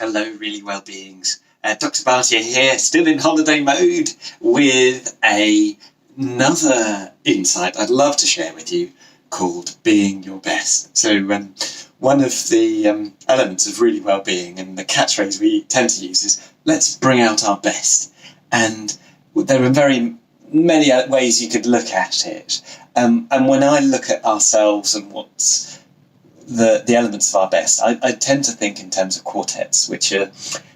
Hello, really well beings. Dr. Bhatia here, still in holiday mode with another insight I'd love to share with you called being your best. So, one of the elements of really well being and the catchphrase we tend to use is let's bring out our best. And there are very many ways you could look at it. And when I look at ourselves and what's the elements of our best, I tend to think in terms of quartets, which are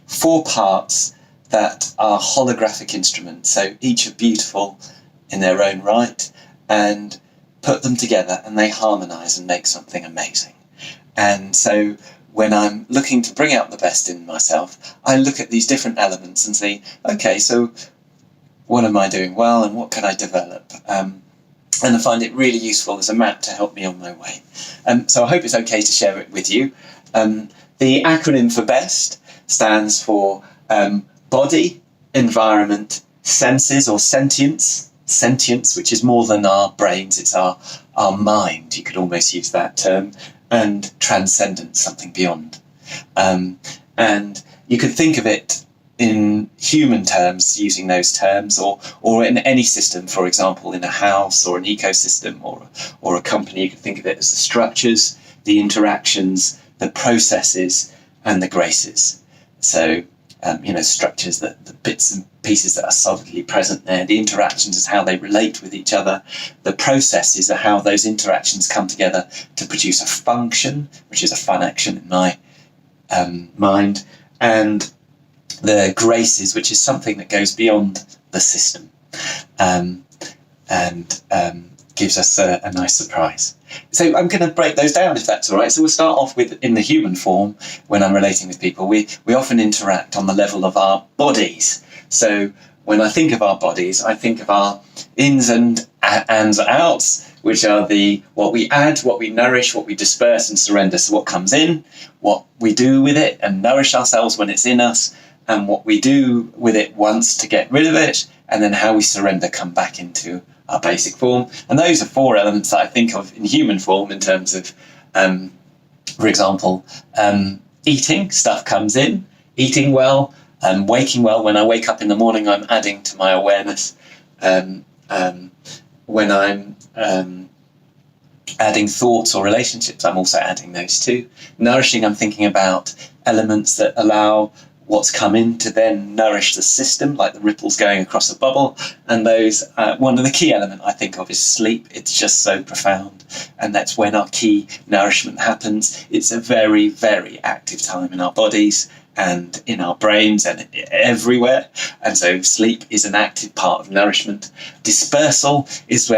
four parts that are holographic instruments. So each are beautiful in their own right, and put them together and they harmonize and make something amazing. And so when I'm looking to bring out the best in myself, I look at these different elements and say, okay, so what am I doing well and what can I develop? And I find it really useful as a map to help me on my way. So I hope it's okay to share it with you. The acronym for BEST stands for body, environment, senses or sentience. Sentience, which is more than our brains, it's our mind, you could almost use that term, and transcendence, something beyond. And you could think of it in human terms, using those terms, or in any system, for example, in a house or an ecosystem or a company, you can think of it as the structures, the interactions, the processes, and the graces. So, structures, the bits and pieces that are solidly present there, the interactions is how they relate with each other, the processes are how those interactions come together to produce a function, which is a fun action in my mind, and the graces, which is something that goes beyond the system and gives us a nice surprise. So I'm going to break those down, if that's all right. So we'll start off with, in the human form, when I'm relating with people, we often interact on the level of our bodies. So when I think of our bodies, I think of our ins and outs, which are what we add, what we nourish, what we disperse and surrender. So what comes in, what we do with it and nourish ourselves when it's in us, and what we do with it once to get rid of it, and then how we surrender, come back into our basic form. And those are four elements that I think of in human form in terms of, for example, eating, stuff comes in, eating well, waking well. When I wake up in the morning, I'm adding to my awareness. When I'm adding thoughts or relationships, I'm also adding those too. Nourishing, I'm thinking about elements that allow what's come in to then nourish the system, like the ripples going across a bubble. And those, one of the key element I think of is sleep. It's just so profound. And that's when our key nourishment happens. It's a very, very active time in our bodies and in our brains and everywhere. And so sleep is an active part of nourishment. Dispersal is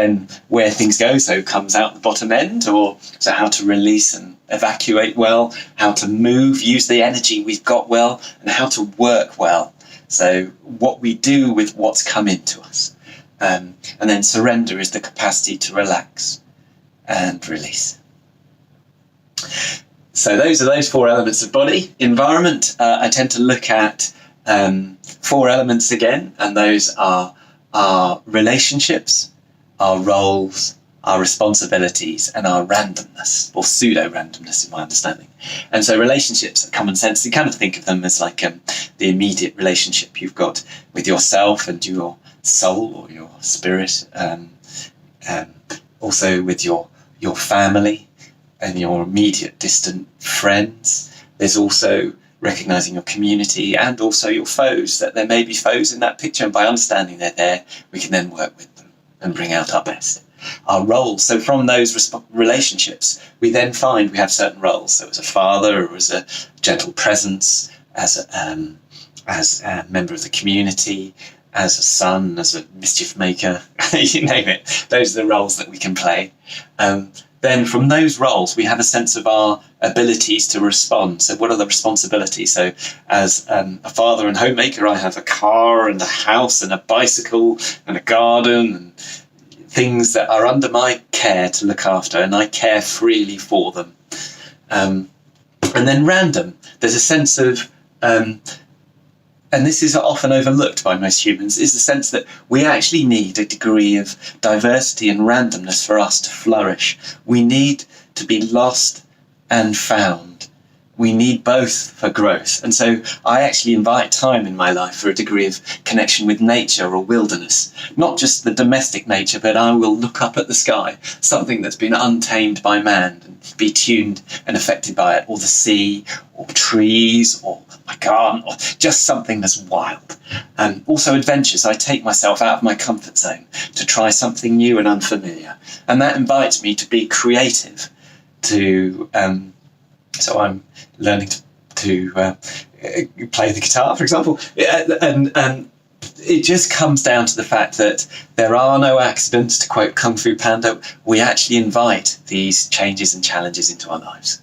where things go, so comes out the bottom end, or so how to release and evacuate well, how to move, use the energy we've got well, and how to work well. So what we do with what's come into us. And then surrender is the capacity to relax and release. So those are those four elements of body. Environment, I tend to look at four elements again, and those are our relationships, our roles, our responsibilities, and our randomness, or pseudo-randomness in my understanding. And so relationships are common sense. You kind of think of them as like the immediate relationship you've got with yourself and your soul or your spirit, also with your family and your immediate distant friends. There's also recognizing your community and also your foes, that there may be foes in that picture, and by understanding they're there, we can then work with them and bring out our best. Our roles, so from those relationships, we then find we have certain roles. So as a father, or as a gentle presence, as a member of the community, as a son, as a mischief maker, you name it. Those are the roles that we can play. Then from those roles, we have a sense of our abilities to respond. So what are the responsibilities? So as a father and homemaker, I have a car and a house and a bicycle and a garden and things that are under my care to look after, and I care freely for them. And then random, there's a sense of, and this is often overlooked by most humans, is the sense that we actually need a degree of diversity and randomness for us to flourish. We need to be lost and found. we need both for growth. And so I actually invite time in my life for a degree of connection with nature or wilderness, not just the domestic nature, but I will look up at the sky, something that's been untamed by man, and be tuned and affected by it, or the sea, or trees, or my garden, or just something that's wild. Also adventures. I take myself out of my comfort zone to try something new and unfamiliar. And that invites me to be creative, so I'm learning to play the guitar, for example, and it just comes down to the fact that there are no accidents, to quote Kung Fu Panda. We actually invite these changes and challenges into our lives.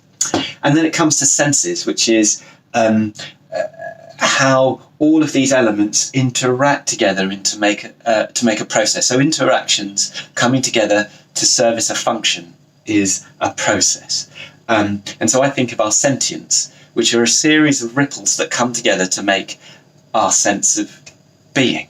And then it comes to senses, which is how all of these elements interact together to make a process. So interactions coming together to service a function is a process. And so I think of our sentience, which are a series of ripples that come together to make our sense of being.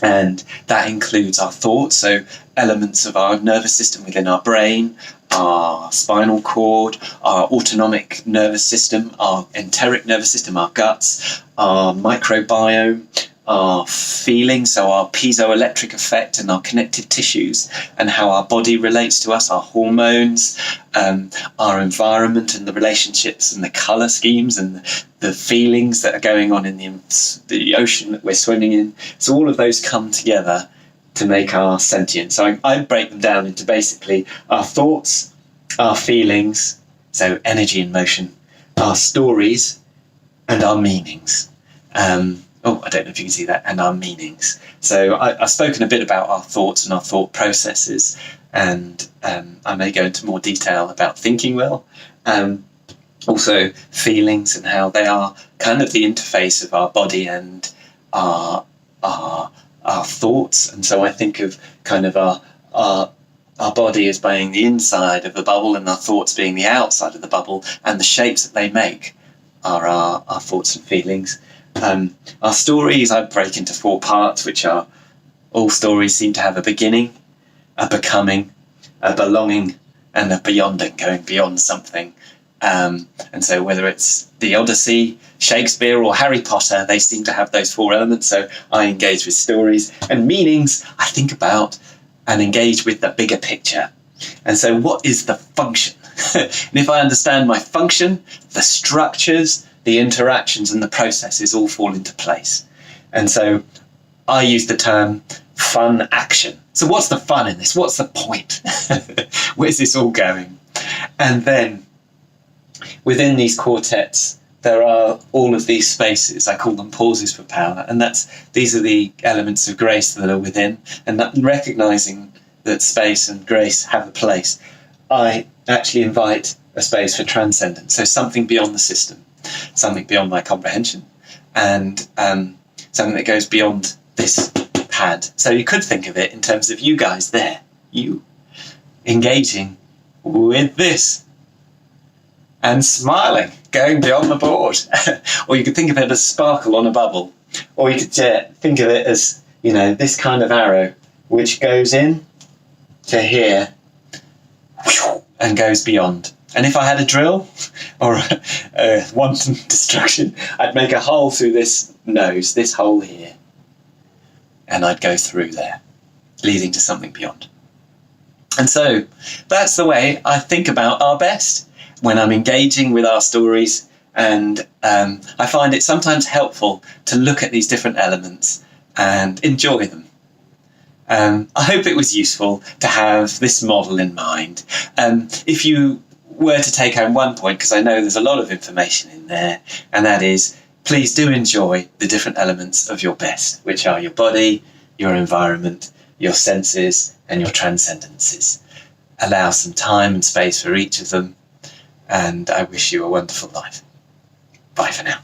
And that includes our thoughts, so elements of our nervous system within our brain, our spinal cord, our autonomic nervous system, our enteric nervous system, our guts, our microbiome, our feelings, so our piezoelectric effect and our connective tissues, and how our body relates to us, our hormones, our environment and the relationships and the colour schemes and the feelings that are going on in the ocean that we're swimming in. So all of those come together to make our sentience. So I break them down into basically our thoughts, our feelings, so energy and motion, our stories, and our meanings. I don't know if you can see that, and our meanings. So I've spoken a bit about our thoughts and our thought processes, and I may go into more detail about thinking well. Also feelings and how they are kind of the interface of our body and our thoughts. And so I think of kind of our body as being the inside of the bubble and our thoughts being the outside of the bubble, and the shapes that they make are our thoughts and feelings. Our stories I break into 4 parts, which are all stories seem to have a beginning, a becoming, a belonging, and a beyonding, going beyond something. And so whether it's the Odyssey, Shakespeare, or Harry Potter, they seem to have those 4 elements. So I engage with stories, and meanings I think about and engage with the bigger picture. And so what is the function? And if I understand my function, the structures, the interactions and the processes all fall into place. And so I use the term fun action. So what's the fun in this? What's the point? Where's this all going? And then within these quartets, there are all of these spaces. I call them pauses for power. And these are the elements of grace that are within. And that, recognizing that space and grace have a place, I actually invite a space for transcendence. So something beyond the system, something beyond my comprehension, and something that goes beyond this pad. So you could think of it in terms of you guys there, you engaging with this and smiling, going beyond the board. Or you could think of it as sparkle on a bubble, or you could think of it as, this kind of arrow which goes in to here and goes beyond. And if I had a drill or a wanton destruction, I'd make a hole through this nose, this hole here, and I'd go through there, leading to something beyond. And so that's the way I think about our best when I'm engaging with our stories. And I find it sometimes helpful to look at these different elements and enjoy them. I hope it was useful to have this model in mind. If you were to take home one point, because I know there's a lot of information in there, and that is, please do enjoy the different elements of your best, which are your body, your environment, your senses, and your transcendences. Allow some time and space for each of them, and I wish you a wonderful life. Bye for now.